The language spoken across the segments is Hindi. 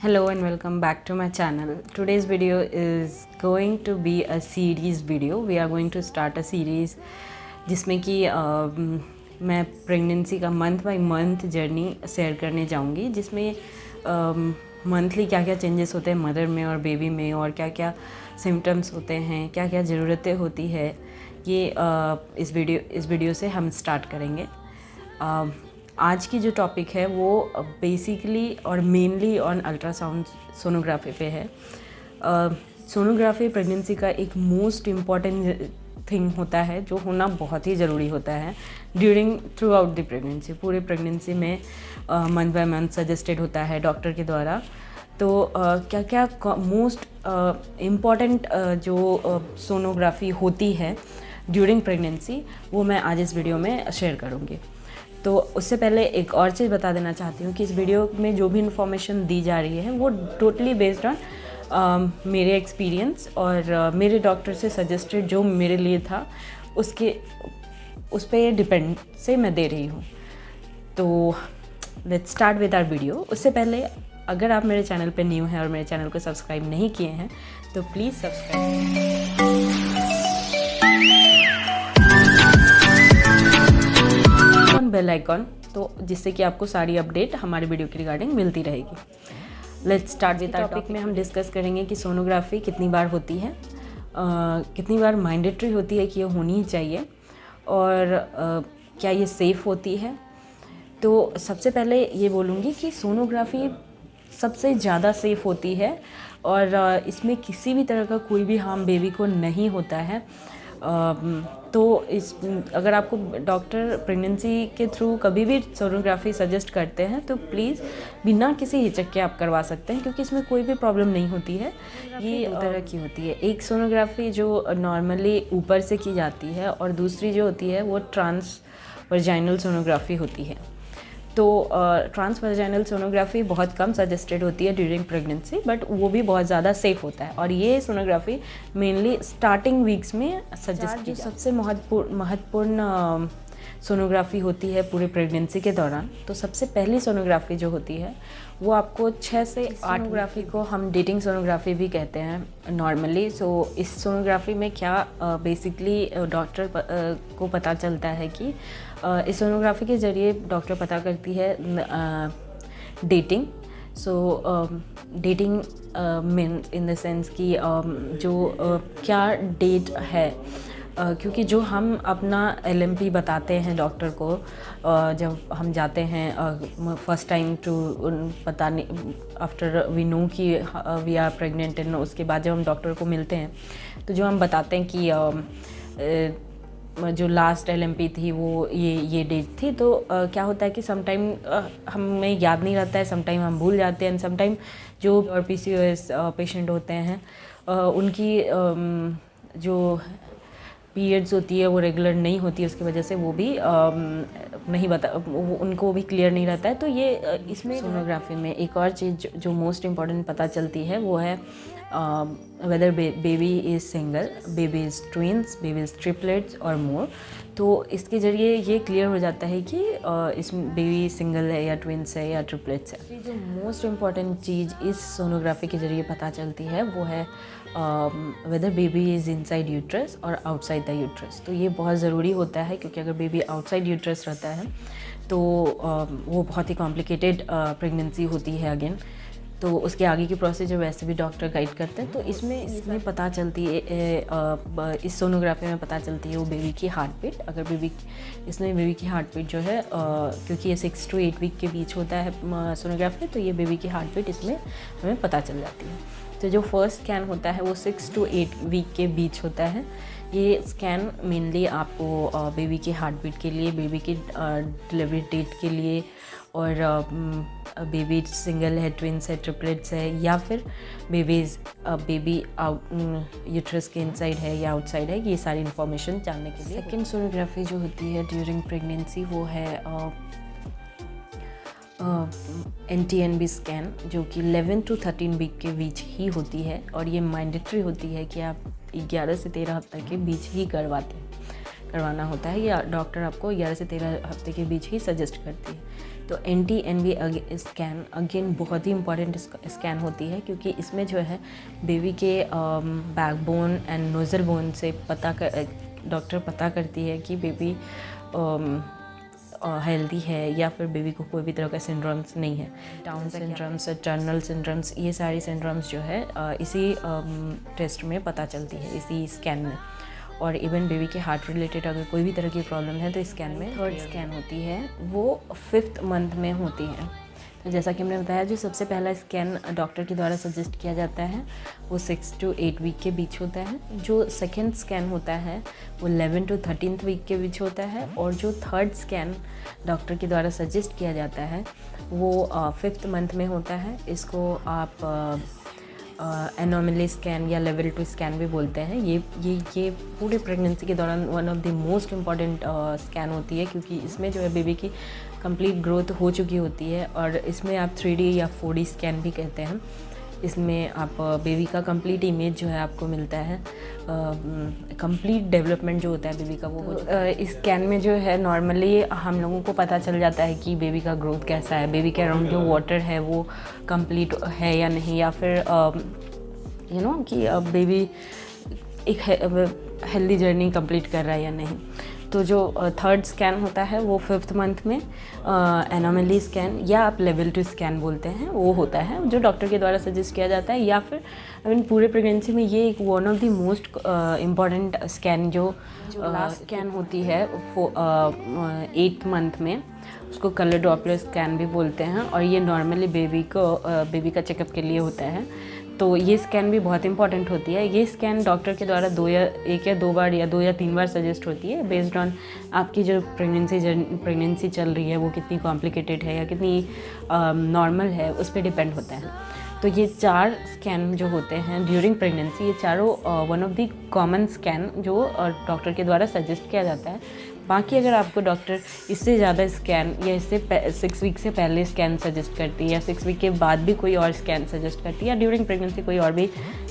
Hello and welcome back to my channel. Today's video is going to be a series video. We are going to start a series जिसमें कि मैं प्रेगनेंसी का month by month journey share करने जाऊंगी, जिसमें मंथली क्या क्या चेंजेस होते हैं मदर में और बेबी में, और क्या क्या सिम्टम्स होते हैं, क्या क्या ज़रूरतें होती है, ये इस वीडियो से हम स्टार्ट करेंगे। आज की जो टॉपिक है वो बेसिकली और मेनली ऑन अल्ट्रासाउंड सोनोग्राफी पे है। सोनोग्राफी प्रेगनेंसी का एक मोस्ट इम्पॉर्टेंट थिंग होता है जो होना बहुत ही ज़रूरी होता है during through out the pregnancy. पूरे प्रेगनेंसी में मंथ बाय मंथ सजेस्टेड होता है डॉक्टर के द्वारा। तो क्या क्या मोस्ट इम्पॉर्टेंट जो सोनोग्राफी होती है ड्यूरिंग प्रेगनेंसी वो मैं आज इस वीडियो में शेयर करूँगी। तो उससे पहले एक और चीज़ बता देना चाहती हूँ कि इस वीडियो में जो भी इन्फॉर्मेशन दी जा रही है वो टोटली बेस्ड ऑन मेरे एक्सपीरियंस और मेरे डॉक्टर से सजेस्टेड जो मेरे लिए था उस पर डिपेंड से मैं दे रही हूँ। तो let's start with our video. उससे पहले अगर आप मेरे चैनल पे न्यू हैं और मेरे चैनल को सब्सक्राइब नहीं किए हैं तो प्लीज़ सब्सक्राइब बेल आइकॉन, तो जिससे कि आपको सारी अपडेट हमारे वीडियो की रिगार्डिंग मिलती रहेगी। लेट्स स्टार्ट विद टॉपिक में हम डिस्कस करेंगे कि सोनोग्राफी कितनी बार होती है, कितनी बार मैंडेटरी होती है कि ये होनी ही चाहिए, और क्या ये सेफ़ होती है। तो सबसे पहले ये बोलूँगी कि सोनोग्राफी सबसे ज़्यादा सेफ़ होती है और इसमें किसी भी तरह का कोई भी हार्म बेबी को नहीं होता है। तो अगर आपको डॉक्टर प्रेगनेंसी के थ्रू कभी भी सोनोग्राफी सजेस्ट करते हैं तो प्लीज़ बिना किसी हिचक के आप करवा सकते हैं, क्योंकि इसमें कोई भी प्रॉब्लम नहीं होती है। ये दो तरह की होती है, एक सोनोग्राफी जो नॉर्मली ऊपर से की जाती है और दूसरी जो होती है वो ट्रांस वर्जाइनल सोनोग्राफी होती है। तो ट्रांस वर्जाइनल सोनोग्राफी बहुत कम सजेस्टेड होती है ड्यूरिंग प्रेगनेंसी, बट वो भी बहुत ज़्यादा सेफ़ होता है। और ये सोनोग्राफी मेनली स्टार्टिंग वीक्स में सजेस्ट की सबसे महत्वपूर्ण सोनोग्राफी होती है पूरे प्रेगनेंसी के दौरान। तो सबसे पहली सोनोग्राफी जो होती है वो आपको 6 से 8 सोनोग्राफी को हम डेटिंग सोनोग्राफी भी कहते हैं नॉर्मली। सो इस सोनोग्राफी में क्या बेसिकली डॉक्टर को पता चलता है कि इस सोनोग्राफी के ज़रिए डॉक्टर पता करती है dating. Dating mean in the sense कि क्या डेट है, क्योंकि जो हम अपना LMP बताते हैं डॉक्टर को जब हम जाते हैं फर्स्ट टाइम टू बताने आफ्टर वी नो कि वी आर प्रेग्नेंट, एंड उसके बाद जब हम डॉक्टर को मिलते हैं तो जो हम बताते हैं कि जो लास्ट LMP थी वो ये डेट थी। तो क्या होता है कि समटाइम हमें याद नहीं रहता है, समटाइम हम भूल जाते हैं, समटाइम जो PCOS पेशेंट होते हैं उनकी जो पीरियड्स होती है वो रेगुलर नहीं होती है, उसकी वजह से वो भी नहीं उनको भी क्लियर नहीं रहता है। तो ये इसमें सोनोग्राफी में एक और चीज़ जो मोस्ट इम्पॉर्टेंट पता चलती है वो है whether baby is single, baby is twins, baby is triplets और मोर। तो इसके ज़रिए ये क्लियर हो जाता है कि इस बेबी सिंगल है या ट्विंस है या ट्रिपलेट्स है। जो मोस्ट इम्पॉर्टेंट चीज़ इस सोनोग्राफी के ज़रिए पता चलती है वो है whether baby is inside uterus और आउटसाइड द यूट्रस। तो ये बहुत ज़रूरी होता है, क्योंकि अगर बेबी आउटसाइड यूट्रस रहता है तो वो बहुत ही कॉम्प्लिकेटेड प्रेगनेंसी होती है अगेन। तो उसके आगे की प्रोसीजर वैसे भी डॉक्टर गाइड करते हैं। तो इसमें पता चलती है इस सोनोग्राफी में पता चलती है वो बेबी की हार्ट बीट। अगर बेबी की हार्ट बीट जो है क्योंकि ये 6 to 8 वीक के बीच होता है सोनोग्राफी, तो ये बेबी की हार्ट बीट इसमें हमें पता चल जाती है। तो जो फर्स्ट स्कैन होता है वो 6 to 8 वीक के बीच होता है। ये स्कैन मेनली आपको बेबी की हार्ट बीट के लिए, बेबी की डिलीवरी डेट के लिए, और बेबी सिंगल है, ट्विंस है, ट्रिपलेट्स है, या फिर बेबी आउट यूट्रस के इनसाइड है या आउटसाइड है, ये सारी इन्फॉर्मेशन जानने के लिए। सेकेंड सोनोग्राफी जो होती है ड्यूरिंग प्रेगनेंसी वो है NT-NB स्कैन, जो कि 11 to 13 वीक के बीच ही होती है, और ये मैंडेटरी होती है कि आप 11 से 13 हफ्ते के बीच ही करवाना होता है, या डॉक्टर आपको 11 से 13 हफ्ते के बीच ही सजेस्ट करती है। तो NT-NB स्कैन अगेन बहुत ही इम्पॉर्टेंट स्कैन होती है, क्योंकि इसमें जो है बेबी के बैकबोन एंड नोज़ल बोन से डॉक्टर पता करती है कि बेबी हेल्दी है या फिर बेबी को कोई भी तरह का सिंड्रोम्स नहीं है। डाउन सिंड्रोम्स, टर्नल सिंड्रोम्स, ये सारी सिंड्रोम्स जो है इसी टेस्ट में पता चलती है, इसी स्कैन में। और इवन बेबी के हार्ट रिलेटेड अगर कोई भी तरह की प्रॉब्लम है तो स्कैन में थर्ड स्कैन होती है, वो 5th मंथ में होती है। तो जैसा कि हमने बताया, जो सबसे पहला स्कैन डॉक्टर के द्वारा सजेस्ट किया जाता है वो 6 to 8 वीक के बीच होता है। जो सेकेंड स्कैन होता है वो 11 to 13th वीक के बीच होता है। और जो थर्ड स्कैन डॉक्टर के द्वारा सजेस्ट किया जाता है वो 5th मंथ में होता है। इसको आप एनोमली स्कैन या लेवल 2 स्कैन भी बोलते हैं। ये पूरे प्रेगनेंसी के दौरान one of the most important scan होती है, क्योंकि इसमें जो है बेबी की कंप्लीट ग्रोथ हो चुकी होती है। और इसमें आप 3D या 4D स्कैन भी कहते हैं। इसमें आप बेबी का कंप्लीट इमेज जो है आपको मिलता है, कंप्लीट डेवलपमेंट जो होता है बेबी का वो हो जाता है। इस स्कैन में जो है नॉर्मली हम लोगों को पता चल जाता है कि बेबी का ग्रोथ कैसा है, बेबी के अराउंड जो वाटर है वो कंप्लीट है या नहीं, या फिर कि बेबी एक हेल्दी जर्नी कंप्लीट कर रहा है या नहीं। तो जो थर्ड स्कैन होता है वो 5th मंथ में एनोमली स्कैन या आप लेवल 2 स्कैन बोलते हैं, वो होता है जो डॉक्टर के द्वारा सजेस्ट किया जाता है। या फिर पूरे प्रेगनेंसी में ये एक one of the most important scan जो लास्ट स्कैन होती है 8th मंथ में, उसको कलर डॉपलर स्कैन भी बोलते हैं। और ये नॉर्मली बेबी का चेकअप के लिए होता है। तो ये स्कैन भी बहुत इंपॉर्टेंट होती है। ये स्कैन डॉक्टर के द्वारा 1 या 2 बार या 2 या 3 बार सजेस्ट होती है, बेस्ड ऑन आपकी जो प्रेगनेंसी चल रही है वो कितनी कॉम्प्लिकेटेड है या कितनी नॉर्मल है, उस पर डिपेंड होता है। तो ये 4 स्कैन जो होते हैं ड्यूरिंग प्रेगनेंसी, ये चारों one of the common scan जो डॉक्टर के द्वारा सजेस्ट किया जाता है। बाकी अगर आपको डॉक्टर इससे ज़्यादा स्कैन या इससे 6 वीक से पहले स्कैन सजेस्ट करती है या 6 वीक के बाद भी कोई और स्कैन सजेस्ट करती है या ड्यूरिंग प्रेगनेंसी कोई और भी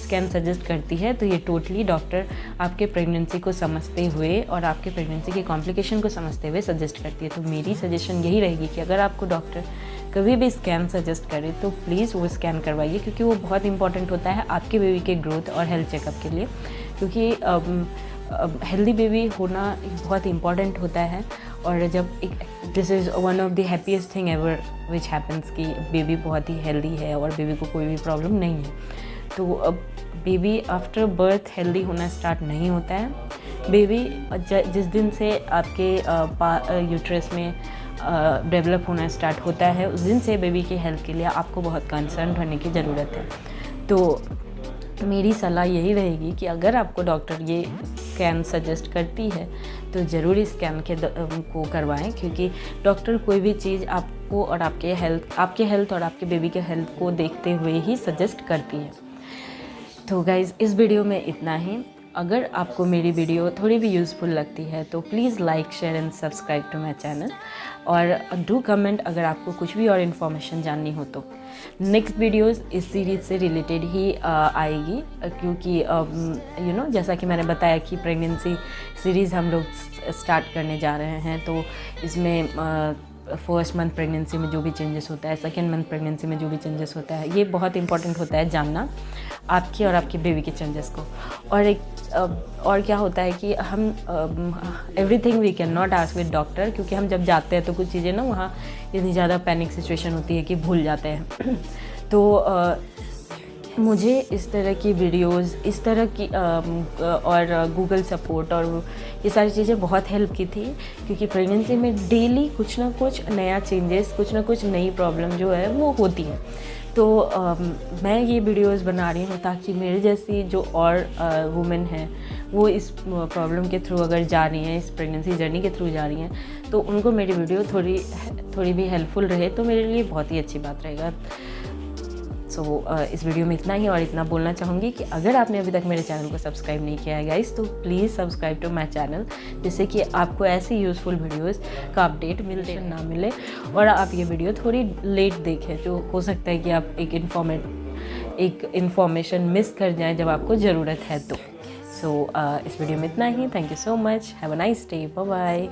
स्कैन सजेस्ट करती है, तो ये टोटली डॉक्टर आपके प्रेगनेंसी को समझते हुए और आपके प्रेगनेंसी के कॉम्प्लिकेशन को समझते हुए सजेस्ट करती है। तो मेरी सजेशन यही रहेगी कि अगर आपको डॉक्टर कभी भी स्कैन सजेस्ट करे तो प्लीज़ वो स्कैन करवाइए, क्योंकि वो बहुत इंपॉर्टेंट होता है आपके बेबी के ग्रोथ और हेल्थ चेकअप के लिए। क्योंकि हेल्दी बेबी होना बहुत इम्पॉर्टेंट होता है। और जब this is one of the happiest thing ever which happens कि बेबी बहुत ही हेल्दी है और बेबी को कोई भी प्रॉब्लम नहीं है। तो अब बेबी आफ्टर बर्थ हेल्दी होना स्टार्ट नहीं होता है। बेबी जिस दिन से आपके यूट्रस में डेवलप होना स्टार्ट होता है, उस दिन से बेबी की हेल्थ के लिए आपको बहुत कंसर्न रहने की ज़रूरत है। तो मेरी सलाह यही रहेगी कि अगर आपको डॉक्टर ये स्कैन सजेस्ट करती है तो ज़रूर इस स्कैन को करवाएं, क्योंकि डॉक्टर कोई भी चीज़ आपको और आपके हेल्थ और आपके बेबी के हेल्थ को देखते हुए ही सजेस्ट करती है। तो गाइज़, इस वीडियो में इतना ही। अगर आपको मेरी वीडियो थोड़ी भी यूज़फुल लगती है तो please like, share and subscribe to my channel. और डू कमेंट अगर आपको कुछ भी और इन्फॉर्मेशन जाननी हो तो। नेक्स्ट वीडियोस इस सीरीज़ से रिलेटेड ही आएगी, क्योंकि जैसा कि मैंने बताया कि प्रेगनेंसी सीरीज़ हम लोग स्टार्ट करने जा रहे हैं। तो इसमें फर्स्ट मंथ प्रेगनेंसी में जो भी चेंजेस होता है, सेकेंड मंथ प्रेगनेंसी में जो भी चेंजेस होता है, ये बहुत इंपॉर्टेंट होता है जानना आपकी और आपके बेबी के चेंजेस को। और क्या होता है कि हम everything we can not ask with doctor, क्योंकि हम जब जाते हैं तो कुछ चीज़ें ना वहाँ इतनी ज़्यादा पैनिक सिचुएशन होती है कि भूल जाते हैं। तो मुझे इस तरह की वीडियोस, इस तरह की और गूगल सपोर्ट और ये सारी चीज़ें बहुत हेल्प की थी, क्योंकि प्रेगनेंसी में डेली कुछ ना कुछ नया चेंजेस, कुछ ना कुछ नई प्रॉब्लम जो है वो होती है। तो मैं ये वीडियोस बना रही हूँ ताकि मेरे जैसी जो और वुमेन हैं वो इस प्रॉब्लम के थ्रू अगर जा रही हैं, इस प्रेगनेंसी जर्नी के थ्रू जा रही हैं, तो उनको मेरी वीडियो थोड़ी भी हेल्पफुल रहे तो मेरे लिए बहुत ही अच्छी बात रहेगा। इस वीडियो में इतना ही, और इतना बोलना चाहूँगी कि अगर आपने अभी तक मेरे चैनल को सब्सक्राइब नहीं किया है गाइस, तो please subscribe to my channel, जिससे कि आपको ऐसी यूज़फुल वीडियोस का अपडेट मिले और आप ये वीडियो थोड़ी लेट देखें, जो हो सकता है कि आप एक इन्फॉर्मेशन मिस कर जाएं जब आपको ज़रूरत है तो। इस वीडियो में इतना ही। Thank you so much. Have a nice day. Bye bye.